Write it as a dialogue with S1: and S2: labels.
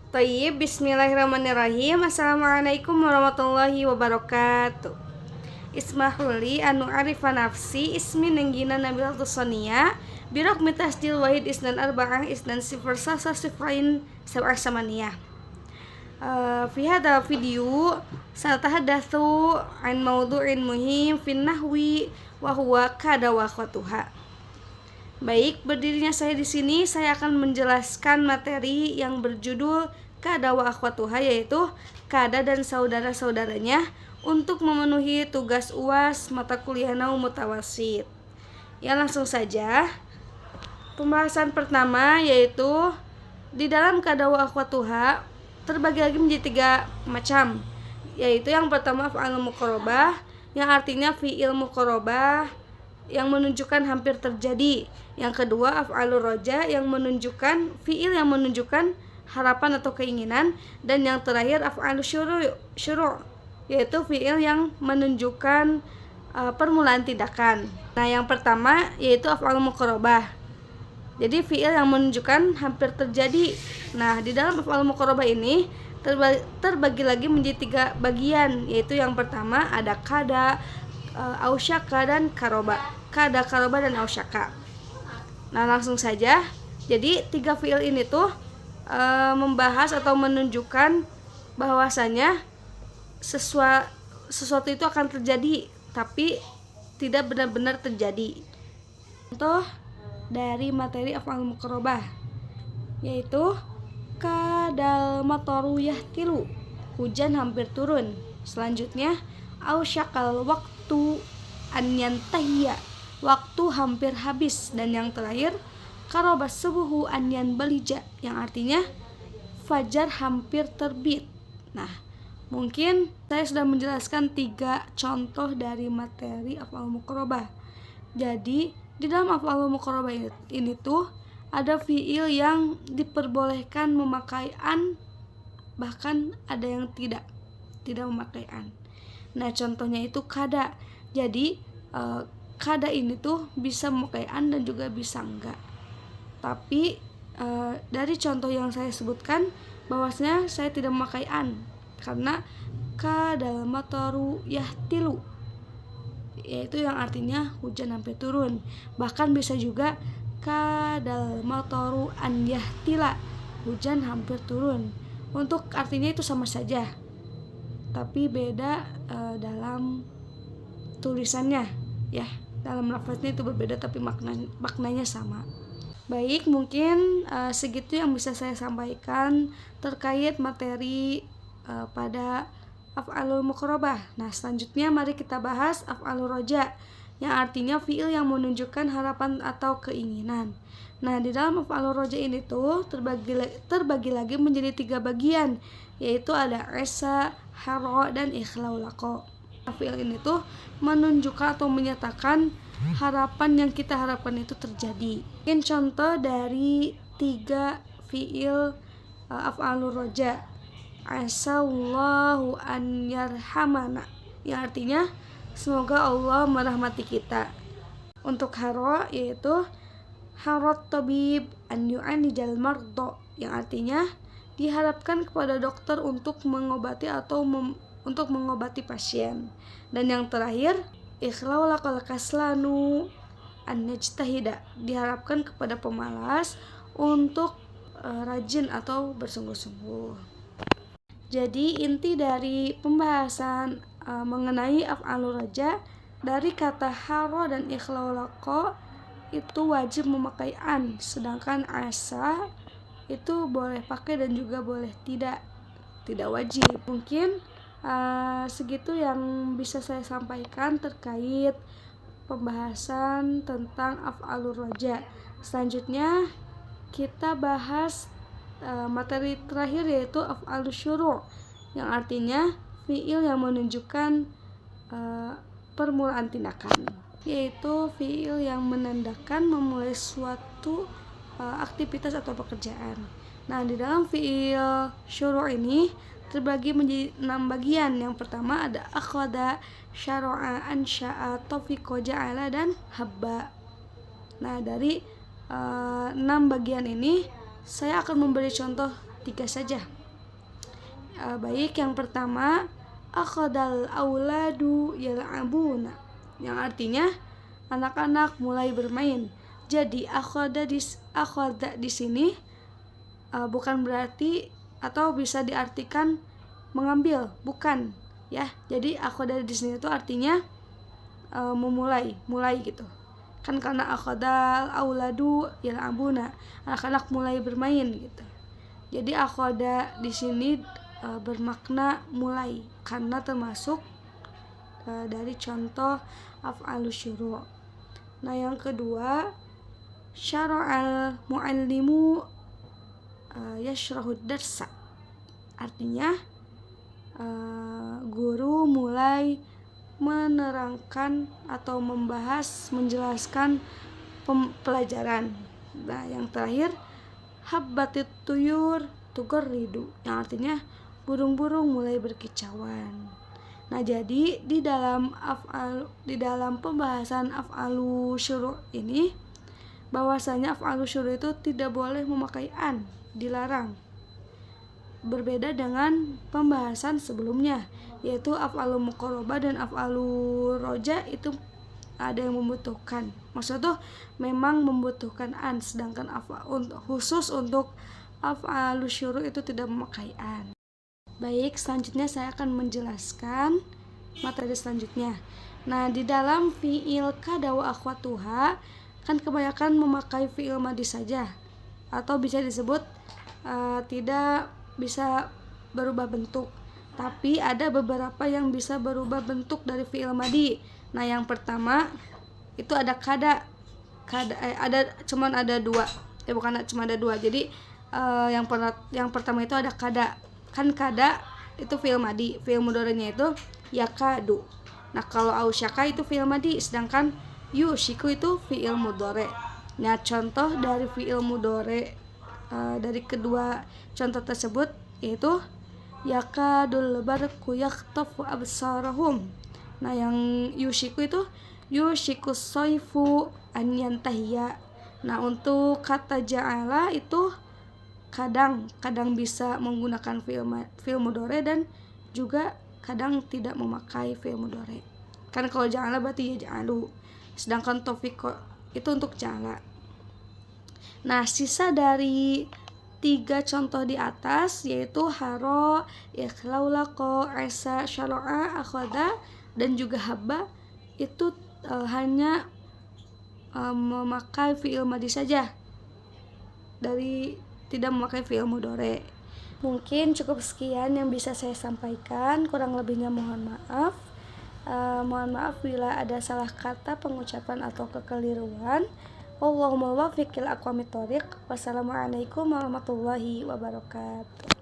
S1: Thayyib, bismillahirrahmanirrahim. Assalamualaikum warahmatullahi wabarakatuh. Ismahuli anu arifa nafsi ismi nenggina nabil tusonia birok mitasdil wahid isnan arba'ah isnan sifar sasa sifrain sab'ah samaniyah. Fi hada video satahaddatsu an mawdu'in muhim fin nahwi wa huwa kada wa akhwatuha. Baik, berdirinya saya di sini, saya akan menjelaskan materi yang berjudul kada wa akhwatuha, yaitu kada dan saudara-saudaranya untuk memenuhi tugas UAS mata kuliah Nahwu Mutawassit. Ya, langsung saja. Pembahasan pertama yaitu di dalam kada wa akhwatuha terbagi lagi menjadi 3 macam, yaitu yang pertama af'alul muqarrabah yang artinya fi'il muqarrabah yang menunjukkan hampir terjadi. Yang kedua af'alur roja yang menunjukkan fi'il yang menunjukkan harapan atau keinginan. Dan yang terakhir af'alus syuru' yaitu fi'il yang menunjukkan permulaan tindakan. Nah, yang pertama yaitu af'alul muqarrabah. Jadi fi'il yang menunjukkan hampir terjadi. Nah, di dalam af'alul muqarrabah ini terbagi lagi menjadi 3 bagian, yaitu yang pertama ada kada, ausyaka dan karoba. Kada, karoba dan ausyaka. Nah, langsung saja. Jadi 3 fiil ini tuh membahas atau menunjukkan bahwasanya sesuatu itu akan terjadi tapi tidak benar-benar terjadi. Contoh dari materi af'al muqarrabah yaitu kadal mataru yahtilu, hujan hampir turun. Selanjutnya ausyakal waktu an yantahiya, waktu hampir habis. Dan yang terakhir karobas subuhu an yanbalija, yang artinya fajar hampir terbit. Nah, mungkin saya sudah menjelaskan 3 contoh dari materi af'al muqarrabah. Jadi di dalam af'al muqarrabah ini tuh ada fiil yang diperbolehkan memakai an, bahkan ada yang tidak memakai an. Nah, contohnya itu kada. Jadi kada ini tuh bisa memakai an dan juga bisa enggak. Tapi dari contoh yang saya sebutkan bahwasanya saya tidak memakai an karena kadal mataru yahtilu, yaitu yang artinya hujan hampir turun. Bahkan bisa juga kadal mataru an yahtila, hujan hampir turun. Untuk artinya itu sama saja, tapi beda dalam tulisannya, ya. Dalam lafaznya itu berbeda tapi maknanya sama. Baik, mungkin segitu yang bisa saya sampaikan terkait materi pada af'alul muqarrabah. Nah, selanjutnya mari kita bahas af'alur roja yang artinya fiil yang menunjukkan harapan atau keinginan. Nah, di dalam af'alur roja ini tuh terbagi lagi menjadi 3 bagian, yaitu ada esa, haro, dan ikhlaulako. Fiil ini tuh menunjukkan atau menyatakan harapan yang kita harapkan itu terjadi. Mungkin contoh dari 3 fiil af'alur roja. Asallahu an yarhamana, yang artinya semoga Allah merahmati kita. Untuk haro yaitu harot tabib an yu'anijal mardo, yang artinya diharapkan kepada dokter untuk mengobati atau untuk mengobati pasien. Dan yang terakhir ikhlaulakal kaslanu an najtahida, diharapkan kepada pemalas untuk rajin atau bersungguh-sungguh. Jadi inti dari pembahasan mengenai af'alur roja dari kata haro dan ikhlaulako itu wajib memakai an, sedangkan asa itu boleh pakai dan juga boleh tidak wajib. Mungkin segitu yang bisa saya sampaikan terkait pembahasan tentang af'alur roja. Selanjutnya kita bahas materi terakhir yaitu af'alus syuru' yang artinya fiil yang menunjukkan permulaan tindakan, yaitu fiil yang menandakan memulai suatu aktivitas atau pekerjaan. Nah, di dalam fiil syuru' ini terbagi menjadi 6 bagian. Yang pertama ada akhada, syara'a, ansya'a, taufiqa, ja'ala, dan habba. Nah, dari 6 bagian ini saya akan memberi contoh 3 saja. Baik, yang pertama akhadal auladu yal'abuna, yang artinya anak-anak mulai bermain. Jadi akhada di sini bukan berarti atau bisa diartikan mengambil, bukan ya. Jadi akhada di sini itu artinya mulai gitu. Kan karena akhadal auladu yal'abuna, anak-anak mulai bermain gitu. Jadi akhada di sini bermakna mulai karena termasuk dari contoh af'alus syuru'. Nah, yang kedua syara'al muallimu yashrahud darsa, artinya guru mulai menerangkan atau membahas, menjelaskan pelajaran. Nah, yang terakhir habbatit tuyur tugorridu, yang artinya burung-burung mulai berkicauan. Nah, jadi di dalam pembahasan af'alu syuru' ini bahwasanya af'alu syuru' itu tidak boleh memakai an, dilarang. Berbeda dengan pembahasan sebelumnya, yaitu af'alu muqarrabah dan af'alu roja itu ada yang membutuhkan. Maksudnya tuh memang membutuhkan an, sedangkan khusus untuk af'alu syuru' itu tidak memakai an. Baik, selanjutnya saya akan menjelaskan materi selanjutnya. Nah, di dalam fi'il kada wa akhwatuha kan kebanyakan memakai fi'il madhi saja, atau bisa disebut tidak bisa berubah bentuk. Tapi ada beberapa yang bisa berubah bentuk dari fi'il madhi. Nah, yang pertama itu ada cuman ada dua. Bukan cuma ada dua. Jadi yang pertama itu ada kada. Kan kada itu fi'il madhi, fi'il mudhari'nya itu yakadu. Nah, kalau ausyaka itu fi'il madhi, sedangkan yushiku itu fi'il mudhari'. Nah, contoh dari fi'il mudhari' dari kedua contoh tersebut yaitu yakadul barqu yakhtafu absarahum. Nah, yang yushiku itu yushikus soifu an yantahiya. Nah, untuk kata ja'ala itu kadang bisa menggunakan fi'il mudhari' dan juga kadang tidak memakai fi'il mudhari'. Kan kalau ja'ala berarti ya ja'alu, sedangkan taufiq itu untuk ja'ala. Nah, sisa dari 3 contoh di atas yaitu haro, ikhlaulaqo, asa, syara'a, akhada dan juga habba itu hanya memakai fi'il madhi saja, dari tidak memakai fi'il mudhari'. Mungkin cukup sekian yang bisa saya sampaikan, kurang lebihnya mohon maaf. Mohon maaf bila ada salah kata, pengucapan atau kekeliruan. Wallahumma wafiq ila aqwamit thoriq. Wassalamualaikum warahmatullahi wabarakatuh.